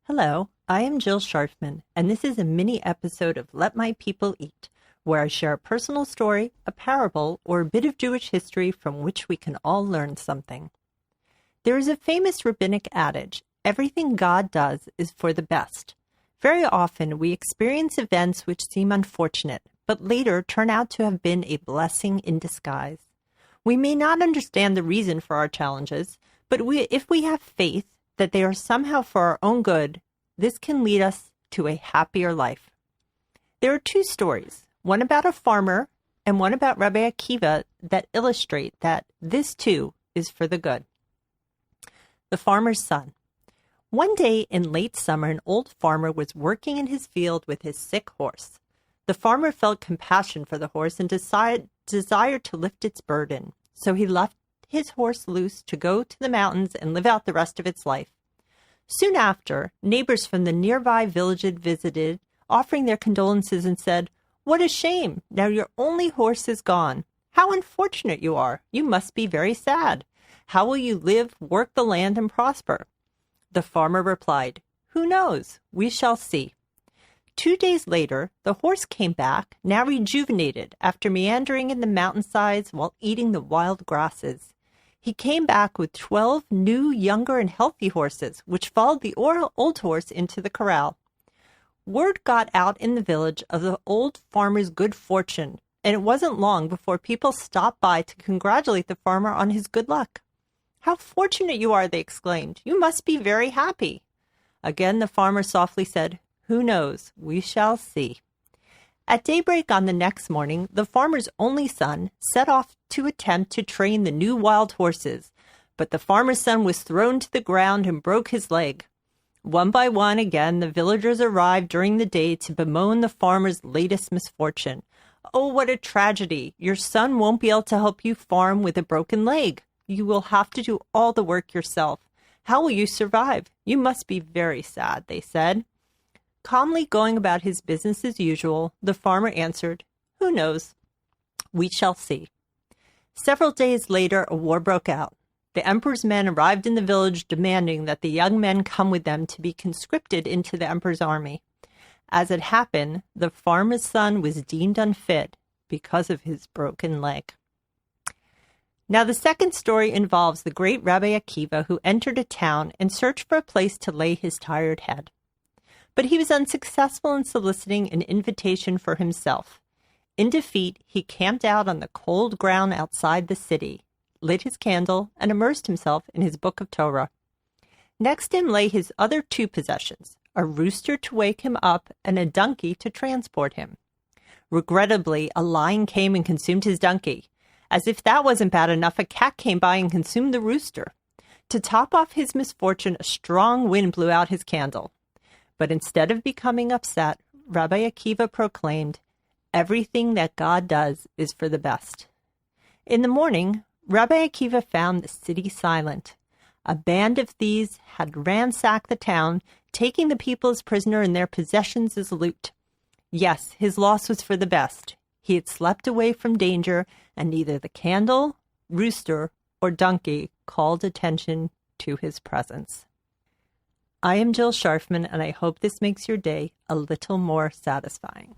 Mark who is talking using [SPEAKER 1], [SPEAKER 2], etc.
[SPEAKER 1] Hello, I am Jill Scharfman, and this is a mini episode of Let My People Eat, where I share a personal story, a parable, or a bit of Jewish history from which we can all learn something. There is a famous rabbinic adage, everything God does is for the best. Very often we experience events which seem unfortunate, but later turn out to have been a blessing in disguise. We may not understand the reason for our challenges, but if we have faith that they are somehow for our own good, this can lead us to a happier life. There are two stories, one about a farmer and one about Rabbi Akiva, that illustrate that this too is for the good. The farmer's son. One day in late summer, an old farmer was working in his field with his sick horse. The farmer felt compassion for the horse and desired to lift its burden, so he left his horse loose to go to the mountains and live out the rest of its life. Soon after, neighbors from the nearby village had visited, offering their condolences, and said, "What a shame! Now your only horse is gone. How unfortunate you are! You must be very sad. How will you live, work the land, and prosper?" The farmer replied, "Who knows? We shall see." 2 days later, the horse came back, now rejuvenated, after meandering in the mountainsides while eating the wild grasses. He came back with 12 new, younger, and healthy horses, which followed the old horse into the corral. Word got out in the village of the old farmer's good fortune, and it wasn't long before people stopped by to congratulate the farmer on his good luck. "How fortunate you are," they exclaimed. "You must be very happy." Again the farmer softly said, "Who knows? We shall see." At daybreak on the next morning, the farmer's only son set off to attempt to train the new wild horses, but the farmer's son was thrown to the ground and broke his leg. One by one again, the villagers arrived during the day to bemoan the farmer's latest misfortune. "Oh, what a tragedy! Your son won't be able to help you farm with a broken leg. You will have to do all the work yourself. How will you survive? You must be very sad," they said. Calmly going about his business as usual, the farmer answered, "Who knows? We shall see." Several days later, a war broke out. The emperor's men arrived in the village demanding that the young men come with them to be conscripted into the emperor's army. As it happened, the farmer's son was deemed unfit because of his broken leg. Now the second story involves the great Rabbi Akiva, who entered a town and searched for a place to lay his tired head. But he was unsuccessful in soliciting an invitation for himself. In defeat, he camped out on the cold ground outside the city, lit his candle, and immersed himself in his book of Torah. Next him lay his other two possessions, a rooster to wake him up and a donkey to transport him. Regrettably, a lion came and consumed his donkey. As if that wasn't bad enough, a cat came by and consumed the rooster. To top off his misfortune, a strong wind blew out his candle. But instead of becoming upset, Rabbi Akiva proclaimed, "Everything that God does is for the best." In the morning, Rabbi Akiva found the city silent. A band of thieves had ransacked the town, taking the people as prisoner and their possessions as loot. Yes, his loss was for the best. He had slept away from danger, and neither the candle, rooster, or donkey called attention to his presence. I am Jill Scharfman, and I hope this makes your day a little more satisfying.